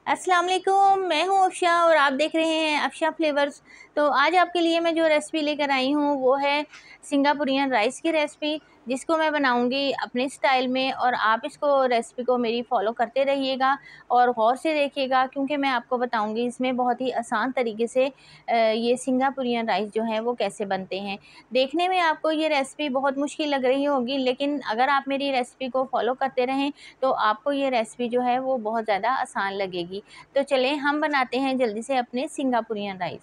अस्सलाम वालेकुम, मैं हूँ अफशा और आप देख रहे हैं अफशा फ्लेवर्स। तो आज आपके लिए मैं जो रेसिपी लेकर आई हूँ वो है सिंगापुरियन राइस की रेसिपी, जिसको मैं बनाऊँगी अपने स्टाइल में। और आप इसको रेसिपी को मेरी फॉलो करते रहिएगा और गौर से देखिएगा, क्योंकि मैं आपको बताऊँगी इसमें बहुत ही आसान तरीके से ये सिंगापुरियन राइस जो है वो कैसे बनते हैं। देखने में आपको ये रेसिपी बहुत मुश्किल लग रही होगी, लेकिन अगर आप मेरी रेसिपी को फॉलो करते रहें तो आपको ये रेसिपी जो है वो बहुत ज़्यादा आसान लगेगी। तो चलें हम बनाते हैं जल्दी से अपने सिंगापुरियन राइस।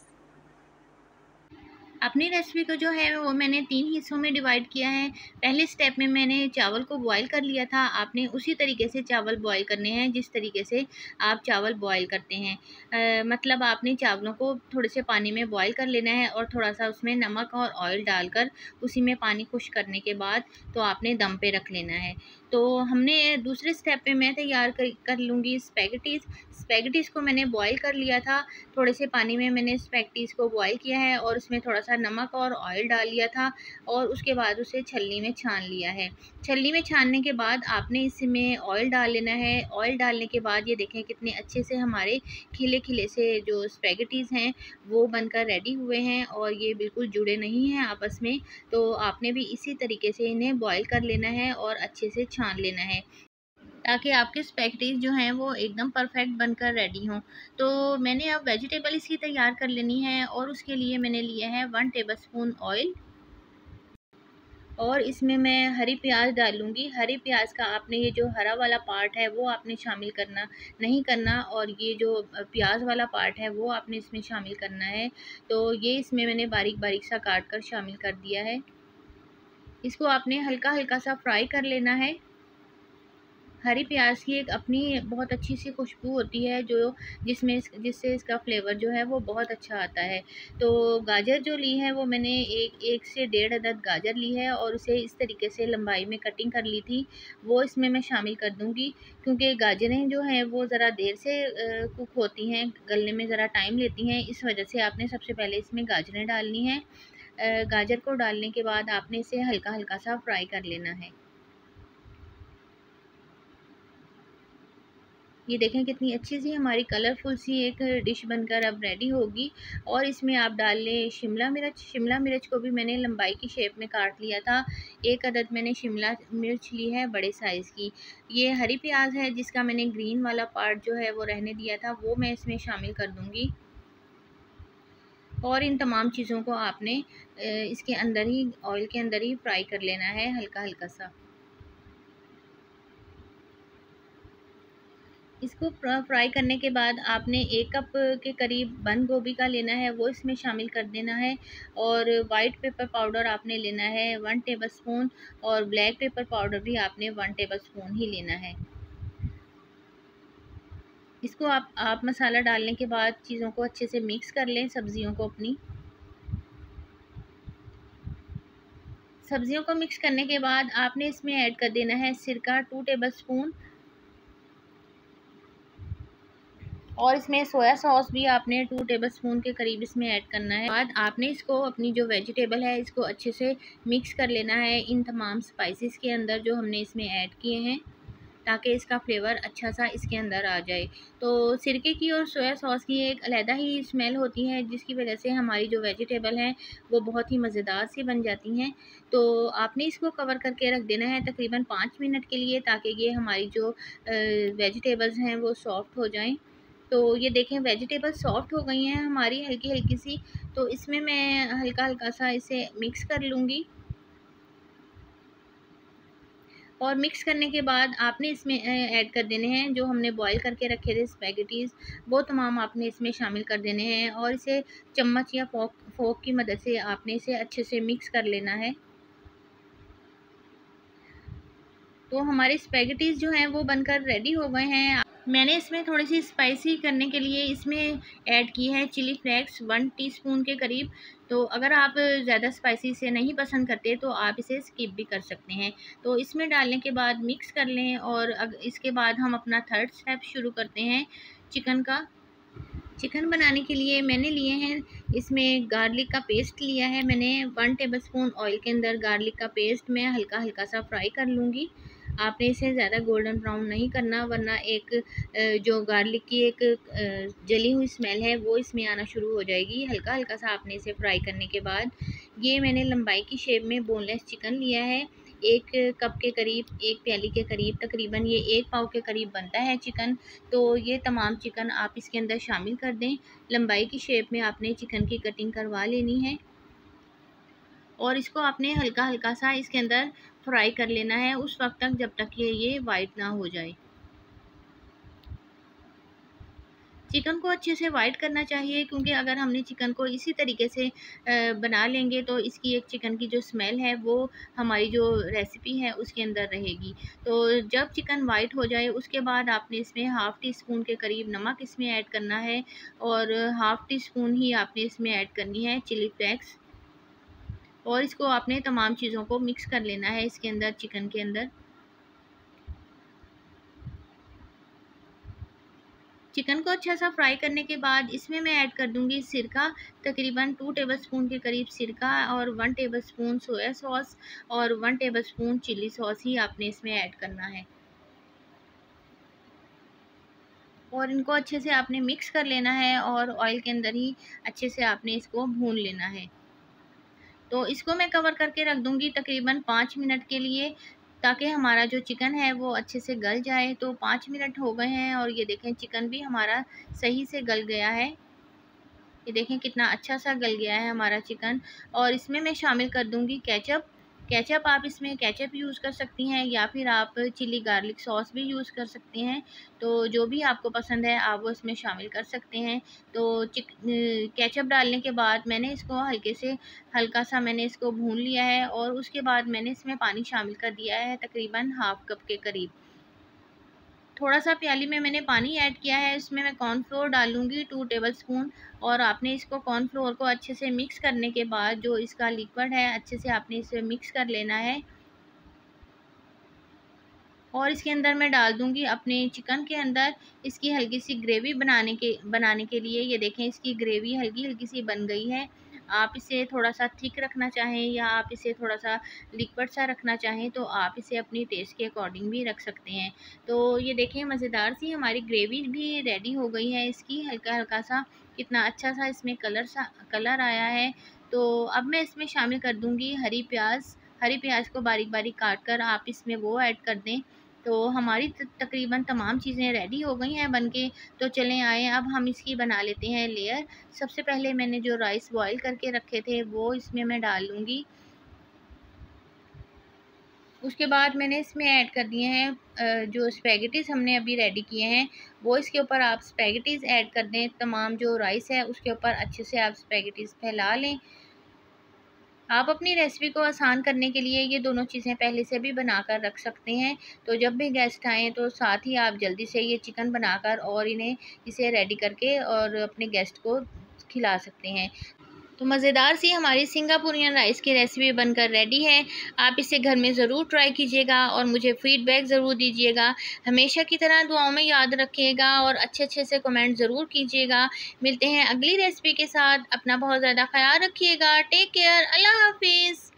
अपनी रेसिपी को जो है वो मैंने 3 हिस्सों में डिवाइड किया है। पहले स्टेप में मैंने चावल को बॉईल कर लिया था। आपने उसी तरीके से चावल बॉईल करने हैं जिस तरीके से आप चावल बॉईल करते हैं। मतलब आपने चावलों को थोड़े से पानी में बॉईल कर लेना है और थोड़ा-सा उसमें नमक और ऑयल डालकर उसी में पानी खुश करने के बाद तो आपने दम पे रख लेना है। तो हमने दूसरे स्टेप पे मैं तैयार कर लूँगी स्पैगेटीज़। स्पैगेटीज़ को मैंने बॉईल कर लिया था। थोड़े से पानी में मैंने स्पैगेटीज़ को बॉईल किया है और उसमें थोड़ा-सा नमक और ऑयल डाल लिया था और उसके बाद उसे छलनी में छान लिया है। छलनी में छानने के बाद आपने इसमें ऑयल डाल लेना है। ऑयल डालने के बाद ये देखें कितने अच्छे से हमारे खिले-खिले से जो स्पैगेटीज़ हैं वो बनकर रेडी हुए हैं और ये बिल्कुल जुड़े नहीं हैं आपस में। तो आपने भी इसी तरीके से इन्हें बॉईल कर लेना है और अच्छे से छान लेना है, ताकि आपके स्पैगेटीज़ जो हैं वो एकदम परफेक्ट बनकर रेडी हों। तो मैंने अब वेजिटेबल इसकी तैयार कर लेनी है और उसके लिए मैंने लिया है 1 टेबलस्पून ऑयल और इसमें मैं हरी प्याज डालूँगी। हरी प्याज का आपने ये जो हरा वाला पार्ट है वो आपने शामिल करना नहीं करना और ये जो प्याज वाला पार्ट है वो आपने इसमें शामिल करना है। तो ये इसमें मैंने बारीक-बारीक सा काट कर शामिल कर दिया है। इसको आपने हल्का-हल्का सा फ्राई कर लेना है। हरी प्याज की एक अपनी बहुत अच्छी सी खुशबू होती है जो जिससे इसका फ्लेवर जो है वो बहुत अच्छा आता है। तो गाजर जो ली है वो मैंने एक से डेढ़ अदद गाजर ली है और उसे इस तरीके से लंबाई में कटिंग कर ली थी, वो इसमें मैं शामिल कर दूँगी। क्योंकि गाजरें जो हैं वो ज़रा देर से कुक होती हैं, गलने में ज़रा टाइम लेती हैं, इस वजह से आपने सबसे पहले इसमें गाजरें डालनी हैं। गाजर को डालने के बाद आपने इसे हल्का-हल्का सा फ्राई कर लेना है। ये देखें कितनी अच्छी सी हमारी कलरफुल सी एक डिश बनकर अब रेडी होगी। और इसमें आप डाल लें शिमला मिर्च। शिमला मिर्च को भी मैंने लंबाई की शेप में काट लिया था। एक अदद मैंने शिमला मिर्च ली है बड़े साइज़ की। ये हरी प्याज है जिसका मैंने ग्रीन वाला पार्ट जो है वो रहने दिया था, वो मैं इसमें शामिल कर दूँगी। और इन तमाम चीज़ों को आपने इसके अंदर ही ऑयल के अंदर ही फ्राई कर लेना है हल्का-हल्का सा। इसको फ्राई करने के बाद आपने 1 कप के करीब बंद गोभी का लेना है, वो इसमें शामिल कर देना है। और वाइट पेपर पाउडर आपने लेना है 1 टेबलस्पून और ब्लैक पेपर पाउडर भी आपने 1 टेबलस्पून ही लेना है। इसको आप मसाला डालने के बाद चीज़ों को अच्छे से मिक्स कर लें, सब्ज़ियों को अपनी। सब्ज़ियों को मिक्स करने के बाद आपने इसमें ऐड कर देना है सिरका 2 टेबलस्पून और इसमें सोया सॉस भी आपने 2 टेबलस्पून के करीब इसमें ऐड करना है। बाद आपने इसको अपनी जो वेजिटेबल है इसको अच्छे से मिक्स कर लेना है इन तमाम स्पाइसेस के अंदर जो हमने इसमें ऐड किए हैं, ताकि इसका फ्लेवर अच्छा सा इसके अंदर आ जाए। तो सिरके की और सोया सॉस की एक अलहदा ही स्मेल होती है, जिसकी वजह से हमारी जो वेजिटेबल हैं वो बहुत ही मज़ेदार सी बन जाती हैं। तो आपने इसको कवर करके रख देना है तकरीबन 5 मिनट के लिए, ताकि ये हमारी जो वेजिटेबल्स हैं वो सॉफ्ट हो जाएँ। तो ये देखें वेजिटेबल सॉफ्ट हो गई हैं हमारी हल्की-हल्की सी। तो इसमें मैं हल्का-हल्का सा इसे मिक्स कर लूँगी। और मिक्स करने के बाद आपने इसमें ऐड कर देने हैं जो हमने बॉईल करके रखे थे स्पैगेटीज़, वो तमाम आपने इसमें शामिल कर देने हैं और इसे चम्मच या फ़ोर्क की मदद से आपने इसे अच्छे से मिक्स कर लेना है। तो हमारे स्पैगेटीज़ जो हैं वो बनकर रेडी हो गए हैं। मैंने इसमें थोड़ी-सी स्पाइसी करने के लिए इसमें ऐड की है चिली फ्लेक्स 1 टीस्पून के करीब। तो अगर आप ज़्यादा स्पाइसी इसे नहीं पसंद करते तो आप इसे स्किप भी कर सकते हैं। तो इसमें डालने के बाद मिक्स कर लें और इसके बाद हम अपना थर्ड स्टेप शुरू करते हैं चिकन का। चिकन बनाने के लिए मैंने लिए हैं इसमें गार्लिक का पेस्ट लिया है मैंने 1 टेबलस्पून ऑयल के अंदर गार्लिक का पेस्ट मैं हल्का-हल्का सा फ्राई कर लूँगी। आपने इसे ज़्यादा गोल्डन ब्राउन नहीं करना, वरना एक जो गार्लिक की एक जली हुई स्मेल है वो इसमें आना शुरू हो जाएगी। हल्का हल्का सा आपने इसे फ्राई करने के बाद, ये मैंने लंबाई की शेप में बोनलेस चिकन लिया है। 1 कप के करीब, 1 प्याली के करीब, तकरीबन ये 1 पाव के करीब बनता है चिकन। तो ये तमाम चिकन आप इसके अंदर शामिल कर दें। लंबाई की शेप में आपने चिकन की कटिंग करवा लेनी है और इसको आपने हल्का हल्का सा इसके अंदर फ्राई कर लेना है उस वक्त तक जब तक ये वाइट ना हो जाए। चिकन को अच्छे से वाइट करना चाहिए, क्योंकि अगर हमने चिकन को इसी तरीके से बना लेंगे तो इसकी एक चिकन की जो स्मेल है वो हमारी जो रेसिपी है उसके अंदर रहेगी। तो जब चिकन वाइट हो जाए उसके बाद आपने इसमें हाफ़ टी स्पून के करीब नमक इसमें ऐड करना है और हाफ़ टी स्पून ही आपने इसमें ऐड करनी है चिली फ्लेक्स, और इसको आपने तमाम चीज़ों को मिक्स कर लेना है इसके अंदर, चिकन के अंदर। चिकन को अच्छा सा फ्राई करने के बाद इसमें मैं ऐड कर दूंगी सिरका, तकरीबन 2 टेबलस्पून के करीब सिरका, और 1 टेबलस्पून सोया सॉस और 1 टेबलस्पून चिली सॉस ही आपने इसमें ऐड करना है। और इनको अच्छे से आपने मिक्स कर लेना है और ऑयल के अंदर ही अच्छे से आपने इसको भून लेना है। तो इसको मैं कवर करके रख दूंगी तकरीबन 5 मिनट के लिए, ताकि हमारा जो चिकन है वो अच्छे से गल जाए। तो 5 मिनट हो गए हैं और ये देखें चिकन भी हमारा सही से गल गया है। ये देखें कितना अच्छा सा गल गया है हमारा चिकन। और इसमें मैं शामिल कर दूंगी केचप। केचप आप इसमें केचप यूज़ कर सकती हैं या फिर आप चिली गार्लिक सॉस भी यूज़ कर सकते हैं। तो जो भी आपको पसंद है आप वो इसमें शामिल कर सकते हैं। तो केचप डालने के बाद मैंने इसको हल्का सा मैंने इसको भून लिया है और उसके बाद मैंने इसमें पानी शामिल कर दिया है तकरीबन हाफ़ कप के करीब। थोड़ा सा प्याली में मैंने पानी ऐड किया है, इसमें मैं कॉर्नफ्लोर डालूँगी 2 टेबलस्पून। और आपने इसको कॉर्नफ्लोर को अच्छे से मिक्स करने के बाद जो इसका लिक्विड है अच्छे से आपने इसे मिक्स कर लेना है। और इसके अंदर मैं डाल दूँगी अपने चिकन के अंदर इसकी हल्की सी ग्रेवी बनाने के लिए। ये देखें इसकी ग्रेवी हल्की हल्की सी बन गई है। आप इसे थोड़ा सा थिक रखना चाहें या आप इसे थोड़ा सा लिक्विड सा रखना चाहें तो आप इसे अपनी टेस्ट के अकॉर्डिंग भी रख सकते हैं। तो ये देखें मज़ेदार सी हमारी ग्रेवी भी रेडी हो गई है इसकी। हल्का हल्का सा कितना अच्छा सा इसमें कलर आया है। तो अब मैं इसमें शामिल कर दूँगी हरी प्याज। हरी प्याज को बारीक बारीक काट कर आप इसमें वो ऐड कर दें। तो हमारी तकरीबन तमाम चीज़ें रेडी हो गई हैं बनके। तो चलें आएँ अब हम इसकी बना लेते हैं लेयर। सबसे पहले मैंने जो राइस बॉईल करके रखे थे वो इसमें मैं डाल लूँगी। उसके बाद मैंने इसमें ऐड कर दिए हैं जो स्पैगेटीज़ हमने अभी रेडी किए हैं वो इसके ऊपर आप स्पैगेटीज़ ऐड कर दें। तमाम जो राइस है उसके ऊपर अच्छे से आप स्पैगेटीज़ फैला लें। आप अपनी रेसिपी को आसान करने के लिए ये दोनों चीज़ें पहले से भी बनाकर रख सकते हैं। तो जब भी गेस्ट आएँ तो साथ ही आप जल्दी से ये चिकन बनाकर और इसे रेडी करके और अपने गेस्ट को खिला सकते हैं। तो मज़ेदार सी हमारी सिंगापुरियन राइस की रेसिपी बनकर रेडी है। आप इसे घर में ज़रूर ट्राई कीजिएगा और मुझे फ़ीडबैक ज़रूर दीजिएगा। हमेशा की तरह दुआओं में याद रखिएगा और अच्छे से कमेंट ज़रूर कीजिएगा। मिलते हैं अगली रेसिपी के साथ। अपना बहुत ज़्यादा ख़याल रखिएगा। Take care. अल्लाह हाफ़िज़।